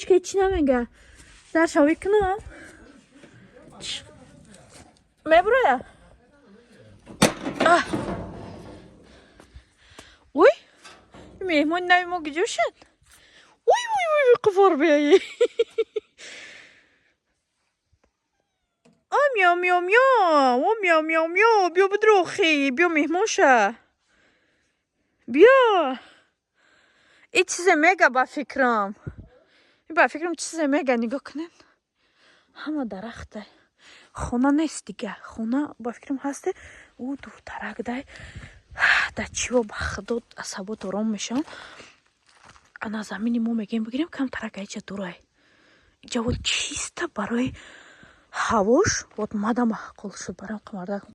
هیچ نمیگه. در شوی کنم میبره. اوی مهمون نمی ما گجوشن. اوی قفار بیایی. میام بیا بدروخی بیا مهمون شه بیا. این چیز میگه با فکرم چیز میگه نگاه کنین همه درخته خونه نیست دیگه خونه با فکرم هسته او دو ترک ده در چی و بخداد عصبات آرام میشن انا زمینی ما میگیم بگیریم کم ترک ایچه دوره اینجا چیسته برای هواش مادم قول شد برام قمرده